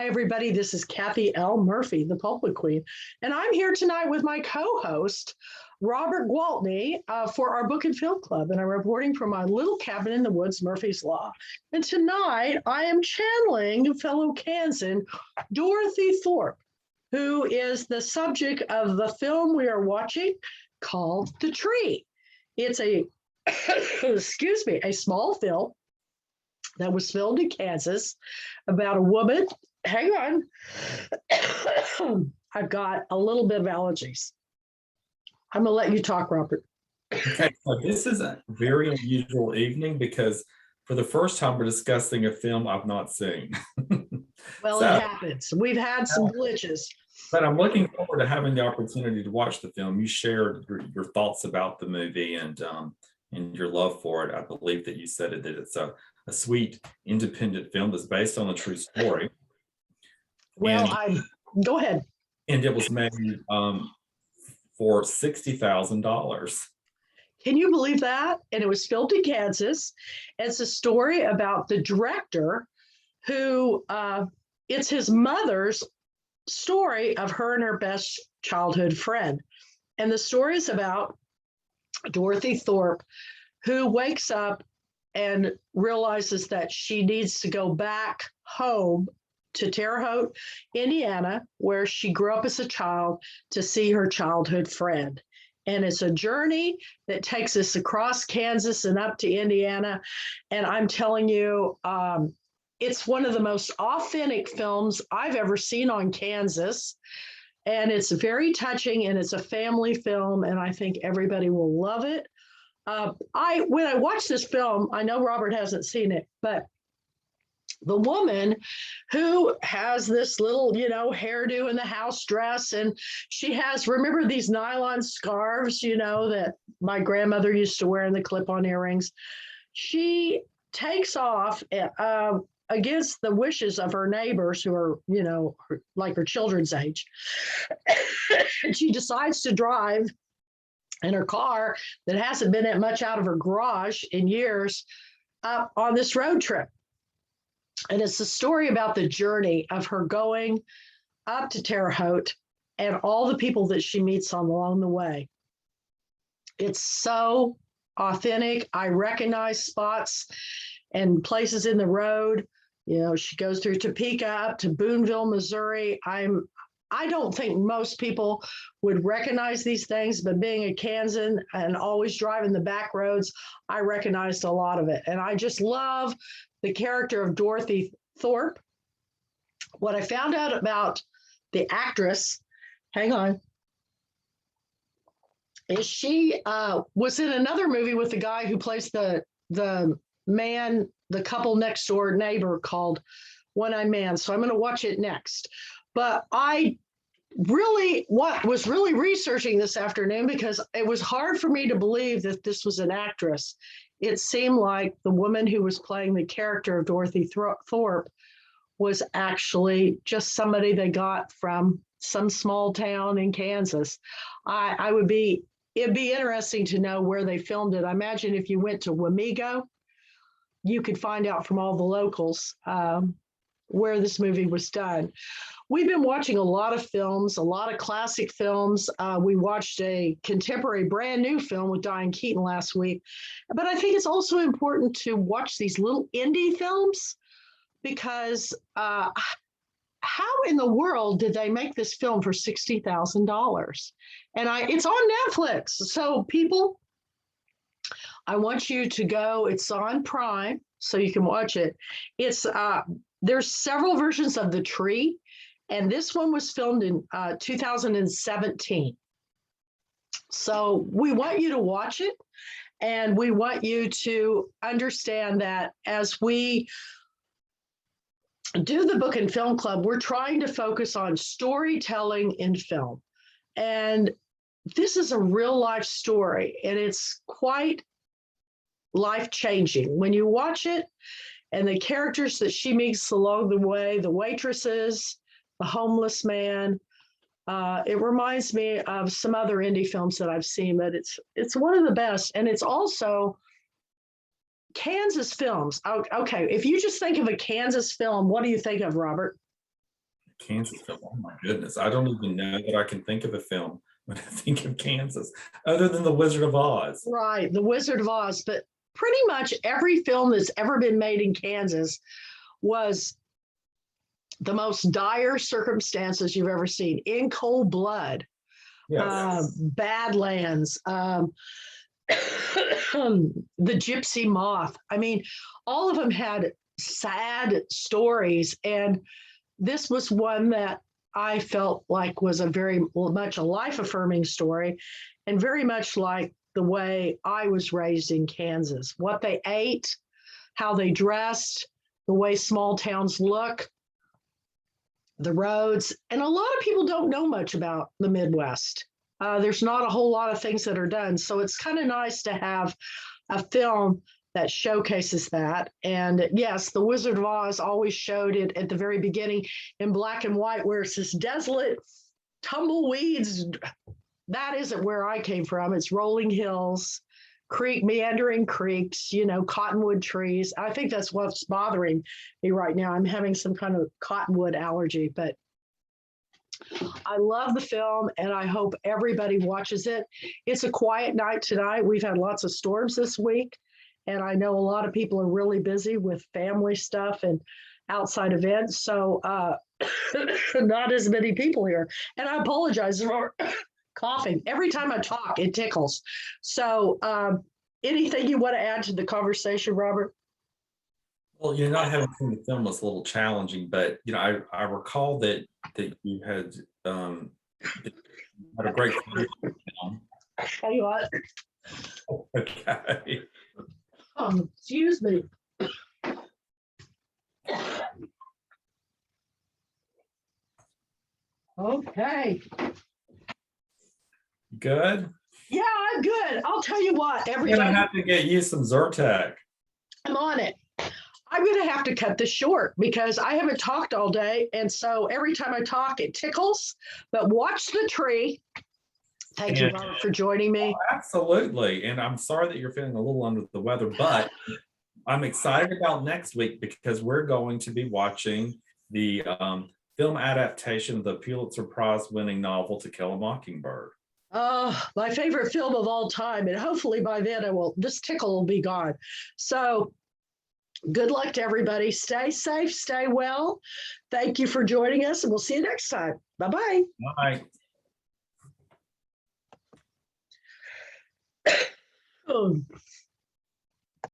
Hi, everybody. This is Kathy L. Murphy, the Pulpit Queen, and I'm here tonight with my co-host, Robert Gwaltney, for our Book and Film Club, and I'm reporting from my little cabin in the woods, Murphy's Law. And tonight, I am channeling fellow Kansan Dorothy Thorp, who is the subject of the film we are watching called The Tree. It's a, excuse me, a small film that was filmed in Kansas about a woman. Hang on. I've got a little bit of allergies. I'm going to let you talk, Robert. Okay, so this is a very unusual evening because for the first time we're discussing a film I've not seen. Well, So, it happens. We've had some glitches. but I'm looking forward to having the opportunity to watch the film. You shared your thoughts about the movie and your love for it. I believe that you said that it's a sweet independent film that's based on a true story. Well, go ahead. And it was made for $60,000. Can you believe that? And it was filmed in Kansas. It's a story about the director who, it's his mother's story of her and her best childhood friend. And the story is about Dorothy Thorp, who wakes up and realizes that she needs to go back home to Terre Haute, Indiana, where she grew up as a child, to see her childhood friend. And it's a journey that takes us across Kansas and up to Indiana. And I'm telling you, it's one of the most authentic films I've ever seen on Kansas. And it's very touching, and it's a family film, and I think everybody will love it. When I watched this film, I know Robert hasn't seen it, but the woman who has this little, hairdo and the house dress, and she has, remember these nylon scarves, that my grandmother used to wear in the clip-on earrings. She takes off against the wishes of her neighbors who are, like her children's age. And she decides to drive in her car that hasn't been much out of her garage in years on this road trip. And it's a story about the journey of her going up to Terre Haute and all the people that she meets along the way. It's so authentic. I recognize spots and places in the road. She goes through Topeka up to Boonville, Missouri. I don't think most people would recognize these things, but being a Kansan and always driving the back roads, I recognized a lot of it. And I just love the character of Dorothy Thorp. What I found out about the actress, hang on, is she was in another movie with the guy who plays the man, the couple next door neighbor, called One-Eyed Man. So I'm going to watch it next. But I was really researching this afternoon because it was hard for me to believe that this was an actress. It seemed like the woman who was playing the character of Dorothy Thorp was actually just somebody they got from some small town in Kansas. It'd be interesting to know where they filmed it. I imagine if you went to Wamego, you could find out from all the locals where this movie was done. We've been watching a lot of films, a lot of classic films. We watched a contemporary brand new film with Diane Keaton last week. But I think it's also important to watch these little indie films because how in the world did they make this film for $60,000? And it's on Netflix. So people, I want you to go. It's on Prime, so you can watch it. There's several versions of The Tree, and this one was filmed in 2017. So we want you to watch it, and we want you to understand that as we do the Book and Film Club, we're trying to focus on storytelling in film. And this is a real life story, and it's quite life-changing. When you watch it, and the characters that she meets along the way, the waitresses, the homeless man, it reminds me of some other indie films that I've seen, but it's one of the best. And it's also Kansas films. Okay, if you just think of a Kansas film, what do you think of, Robert? Kansas film. Oh my goodness. I don't even know that I can think of a film when I think of Kansas, other than The Wizard of Oz. Right, The Wizard of Oz. But pretty much every film that's ever been made in Kansas was the most dire circumstances you've ever seen, in cold blood, Yes. Badlands, the Gypsy Moth. I mean, all of them had sad stories. And this was one that I felt like was a very much a life affirming story, and very much like the way I was raised in Kansas, what they ate, how they dressed, the way small towns look, the roads. And a lot of people don't know much about the Midwest. There's not a whole lot of things that are done. So it's kind of nice to have a film that showcases that. And yes, The Wizard of Oz always showed it at the very beginning in black and white, where it's this desolate tumbleweeds. That isn't where I came from. It's rolling hills, meandering creeks, cottonwood trees. I think that's what's bothering me right now. I'm having some kind of cottonwood allergy, but I love the film and I hope everybody watches it. It's a quiet night tonight. We've had lots of storms this week, and I know a lot of people are really busy with family stuff and outside events. So not as many people here. And I apologize for coughing. Every time I talk, it tickles. So anything you want to add to the conversation, Robert? Well, not having seen the film was a little challenging, but I recall that you had had a great film. Tell you what. Okay. Excuse me. Okay. Good. Yeah, I'm good. I'll tell you what. You're gonna have to get you some Zyrtec. I'm on it. I'm going to have to cut this short because I haven't talked all day. And so every time I talk, it tickles. But watch the tree. Thank you, Robert, for joining me. Absolutely. And I'm sorry that you're feeling a little under the weather, but I'm excited about next week because we're going to be watching the film adaptation of the Pulitzer Prize winning novel To Kill a Mockingbird. Oh, my favorite film of all time. And hopefully by then this tickle will be gone. So good luck to everybody. Stay safe, stay well. Thank you for joining us, and we'll see you next time. Bye-bye. Bye. Oh.